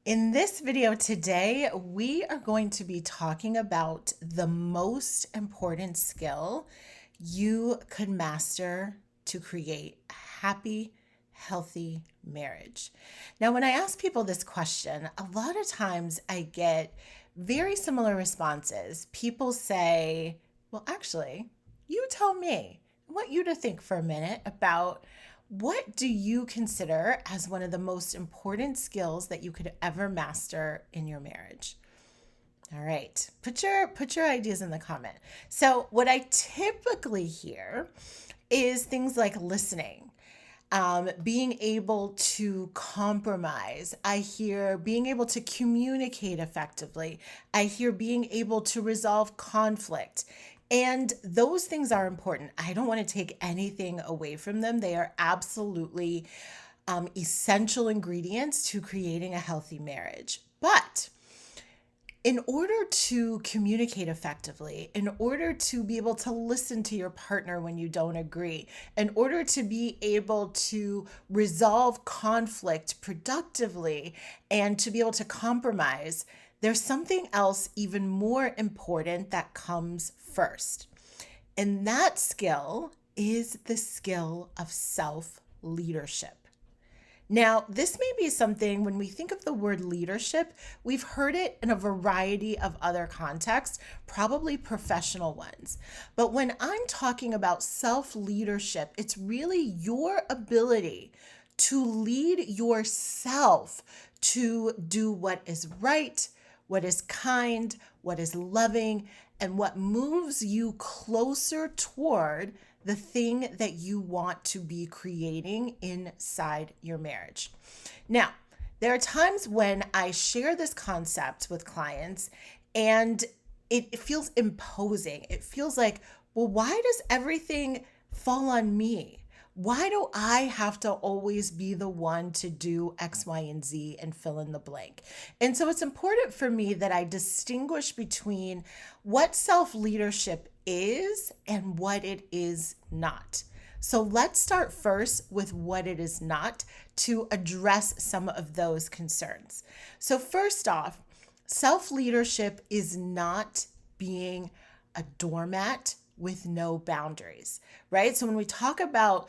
In this video today, we are going to be talking about the most important skill you could master to create a happy, healthy marriage. Now, when I ask people this question, a lot of times I get very similar responses. People say, well, actually, you tell me. I want you to think for a minute about what do you consider as one of the most important skills that you could ever master in your marriage? All right, put your ideas in the comment. So what I typically hear is things like listening, being able to compromise. I hear being able to communicate effectively. I hear being able to resolve conflict. And those things are important. I don't want to take anything away from them. They are absolutely essential ingredients to creating a healthy marriage. But in order to communicate effectively, in order to be able to listen to your partner when you don't agree, in order to be able to resolve conflict productively and to be able to compromise, there's something else even more important that comes first. And that skill is the skill of self-leadership. Now, this may be something when we think of the word leadership, we've heard it in a variety of other contexts, probably professional ones. But when I'm talking about self-leadership, it's really your ability to lead yourself to do what is right, what is kind, what is loving, and what moves you closer toward the thing that you want to be creating inside your marriage. Now, there are times when I share this concept with clients and it feels imposing. It feels like, well, why does everything fall on me? Why do I have to always be the one to do X, Y, and Z and fill in the blank? And so it's important for me that I distinguish between what self-leadership is and what it is not. So let's start first with what it is not to address some of those concerns. So first off, self-leadership is not being a doormat with no boundaries, right? So when we talk about,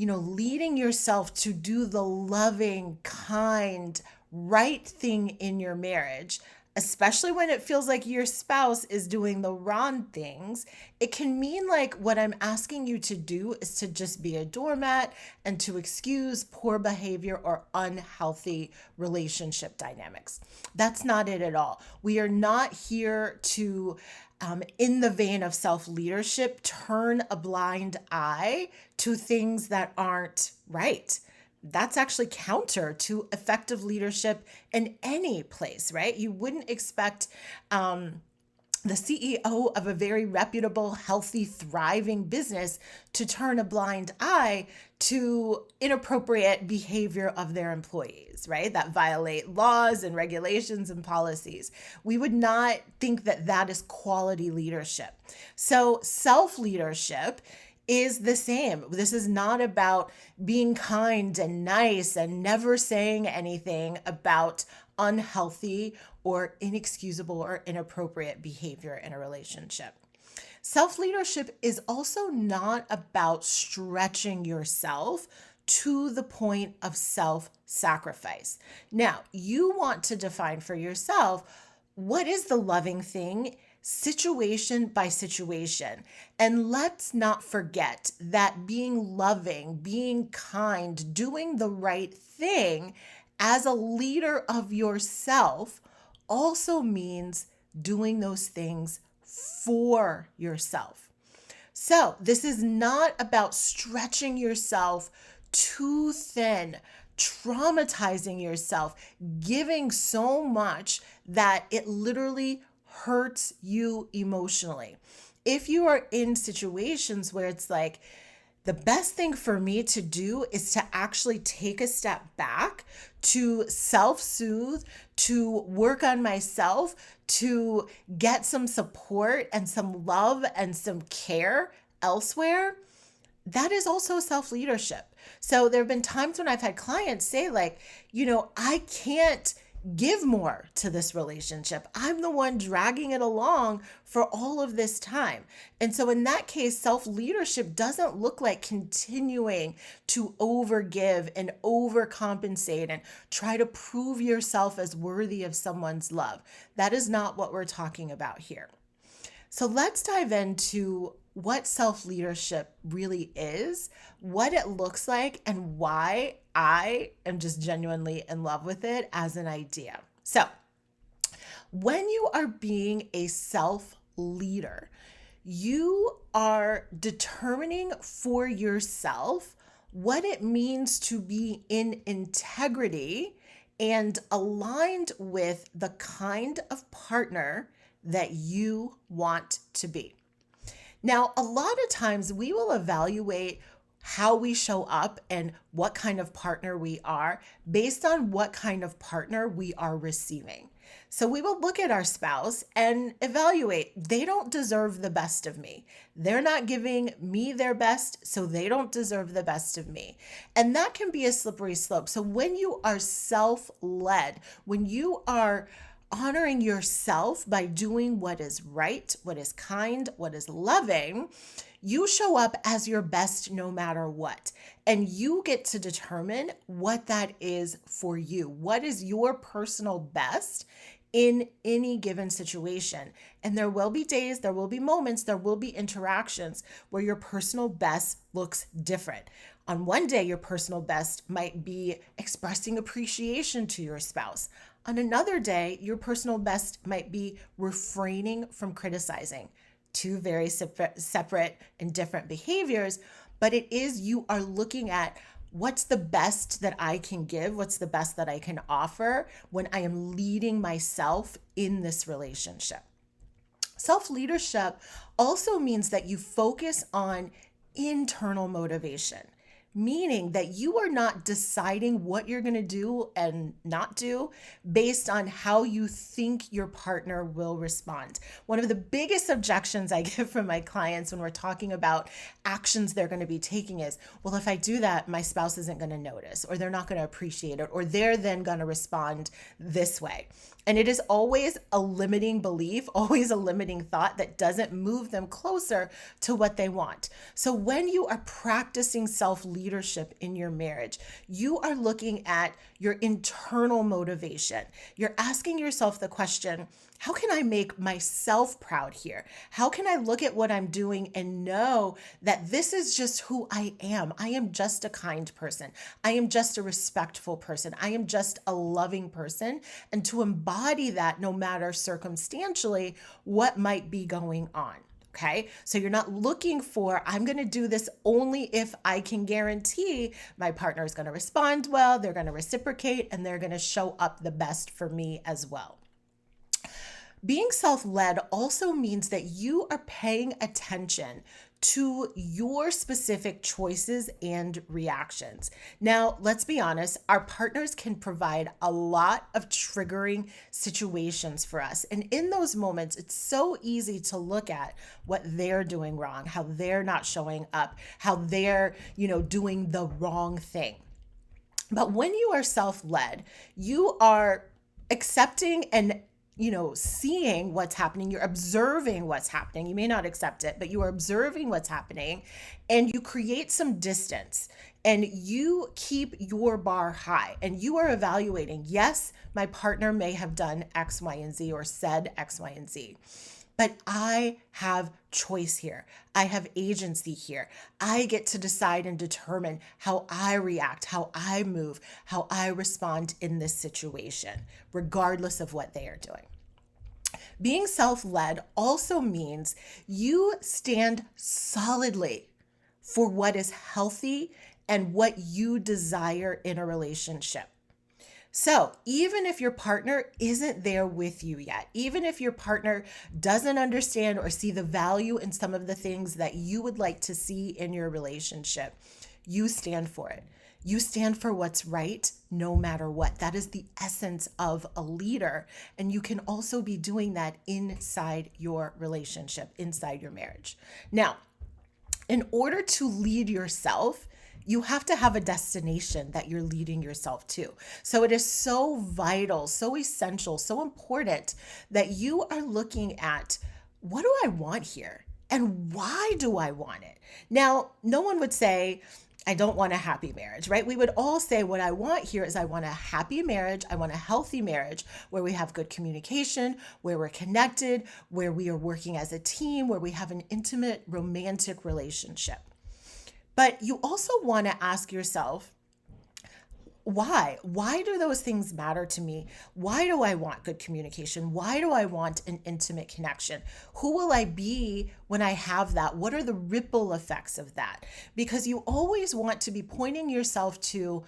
leading yourself to do the loving, kind, right thing in your marriage, especially when it feels like your spouse is doing the wrong things, it can mean like what I'm asking you to do is to just be a doormat and to excuse poor behavior or unhealthy relationship dynamics. That's not it at all. We are not here to in the vein of self-leadership, turn a blind eye to things that aren't right. That's actually counter to effective leadership in any place, right? You wouldn't expect the CEO of a very reputable, healthy, thriving business to turn a blind eye to inappropriate behavior of their employees, right? That violate laws and regulations and policies. We would not think that that is quality leadership. So self-leadership is the same. This is not about being kind and nice and never saying anything about unhealthy or inexcusable or inappropriate behavior in a relationship. Self-leadership is also not about stretching yourself to the point of self-sacrifice. Now, you want to define for yourself what is the loving thing situation by situation. And let's not forget that being loving, being kind, doing the right thing as a leader of yourself also means doing those things for yourself. So this is not about stretching yourself too thin, traumatizing yourself, giving so much that it literally hurts you emotionally. If you are in situations where it's like, the best thing for me to do is to actually take a step back, to self-soothe, to work on myself, to get some support and some love and some care elsewhere, that is also self-leadership. So there have been times when I've had clients say like, I can't give more to this relationship. I'm the one dragging it along for all of this time. And so in that case, self-leadership doesn't look like continuing to overgive and overcompensate and try to prove yourself as worthy of someone's love. That is not what we're talking about here. So let's dive into what self leadership really is, what it looks like, and why I am just genuinely in love with it as an idea. So, when you are being a self leader, you are determining for yourself what it means to be in integrity and aligned with the kind of partner that you want to be. Now, a lot of times we will evaluate how we show up and what kind of partner we are based on what kind of partner we are receiving. So we will look at our spouse and evaluate, they don't deserve the best of me. They're not giving me their best, so they don't deserve the best of me. And that can be a slippery slope. So when you are self-led, when you are honoring yourself by doing what is right, what is kind, what is loving, you show up as your best no matter what. And you get to determine what that is for you. What is your personal best in any given situation? And there will be days, there will be moments, there will be interactions where your personal best looks different. On one day, your personal best might be expressing appreciation to your spouse. On another day, your personal best might be refraining from criticizing. Two very separate and different behaviors, but it is you are looking at what's the best that I can give, what's the best that I can offer when I am leading myself in this relationship. Self-leadership also means that you focus on internal motivation, meaning that you are not deciding what you're going to do and not do based on how you think your partner will respond. One of the biggest objections I get from my clients when we're talking about actions they're going to be taking is, well, if I do that, my spouse isn't going to notice, or they're not going to appreciate it, or they're then going to respond this way. And it is always a limiting belief, always a limiting thought that doesn't move them closer to what they want. So when you are practicing self-leadership in your marriage, you are looking at your internal motivation. You're asking yourself the question, how can I make myself proud here? How can I look at what I'm doing and know that this is just who I am? I am just a kind person. I am just a respectful person. I am just a loving person. And to embody that, no matter circumstantially what might be going on. Okay, so you're not looking for, I'm going to do this only if I can guarantee my partner is going to respond well, they're going to reciprocate, and they're going to show up the best for me as well. Being self-led also means that you are paying attention to your specific choices and reactions. Now, let's be honest, our partners can provide a lot of triggering situations for us. And in those moments, it's so easy to look at what they're doing wrong, how they're not showing up, how they're, doing the wrong thing. But when you are self-led, you are accepting and seeing what's happening. You're observing what's happening. You may not accept it, but you are observing what's happening, and you create some distance and you keep your bar high and you are evaluating, yes, my partner may have done X, Y, and Z or said X, Y, and Z, but I have choice here. I have agency here. I get to decide and determine how I react, how I move, how I respond in this situation, regardless of what they are doing. Being self-led also means you stand solidly for what is healthy and what you desire in a relationship. So even if your partner isn't there with you yet, even if your partner doesn't understand or see the value in some of the things that you would like to see in your relationship, you stand for it. You stand for what's right no matter what. That is the essence of a leader. And you can also be doing that inside your relationship, inside your marriage. Now, In order to lead yourself, you have to have a destination that you're leading yourself to. So it is so vital, so essential, so important that you are looking at, what do I want here? And why do I want it? Now, no one would say, I don't want a happy marriage, right? We would all say, what I want here is I want a happy marriage. I want a healthy marriage where we have good communication, where we're connected, where we are working as a team, where we have an intimate, romantic relationship. But you also want to ask yourself, why? Why do those things matter to me? Why do I want good communication? Why do I want an intimate connection? Who will I be when I have that? What are the ripple effects of that? Because you always want to be pointing yourself to,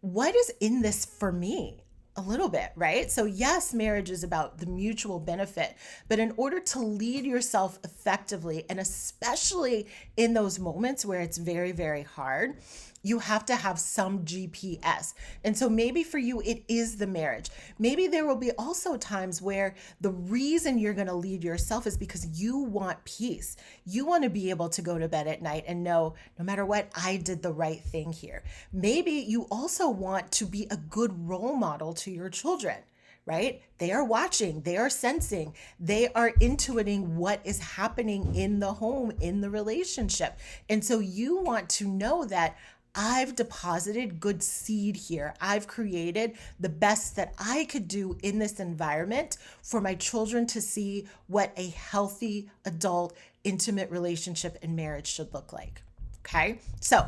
what is in this for me? A little bit, right? So yes, marriage is about the mutual benefit, but in order to lead yourself effectively, and especially in those moments where it's very, very hard, you have to have some GPS. And so maybe for you, it is the marriage. Maybe there will be also times where the reason you're going to lead yourself is because you want peace. You want to be able to go to bed at night and know, no matter what, I did the right thing here. Maybe you also want to be a good role model to your children, right? They are watching, they are sensing, they are intuiting what is happening in the home, in the relationship. And so you want to know that I've deposited good seed here. I've created the best that I could do in this environment for my children to see what a healthy adult intimate relationship and marriage should look like. Okay? So,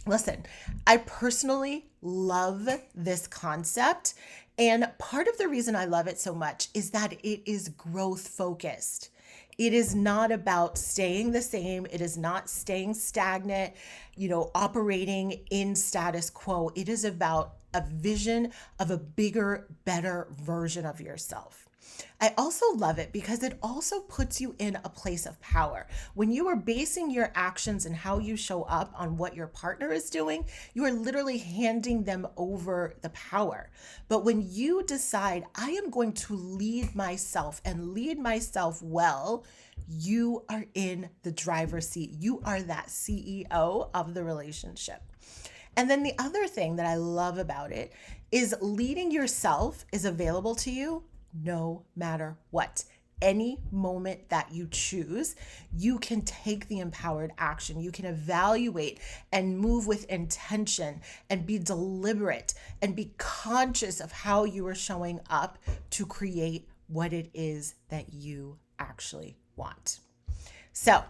listen, I personally love this concept. And part of the reason I love it so much is that it is growth focused. It is not about staying the same. It is not staying stagnant, operating in status quo. It is about a vision of a bigger, better version of yourself. I also love it because it also puts you in a place of power. When you are basing your actions and how you show up on what your partner is doing, you are literally handing them over the power. But when you decide, I am going to lead myself and lead myself well, you are in the driver's seat. You are that CEO of the relationship. And then the other thing that I love about it is leading yourself is available to you no matter what. Any moment that you choose, you can take the empowered action. You can evaluate and move with intention and be deliberate and be conscious of how you are showing up to create what it is that you actually want. So,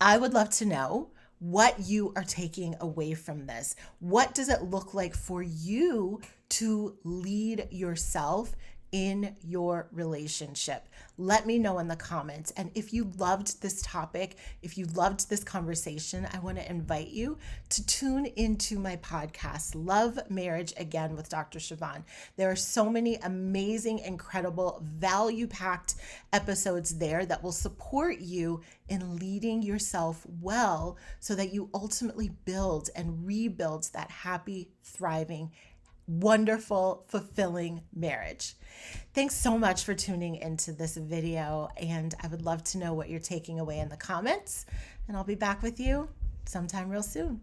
I would love to know what you are taking away from this. What does it look like for you to lead yourself in your relationship? Let me know in the comments. And if you loved this topic, if you loved this conversation, I want to invite you to tune into my podcast, Love Marriage Again with Dr. Chavonne. There are so many amazing, incredible, value-packed episodes there that will support you in leading yourself well so that you ultimately build and rebuild that happy, thriving, wonderful, fulfilling marriage. Thanks so much for tuning into this video, and I would love to know what you're taking away in the comments, and I'll be back with you sometime real soon.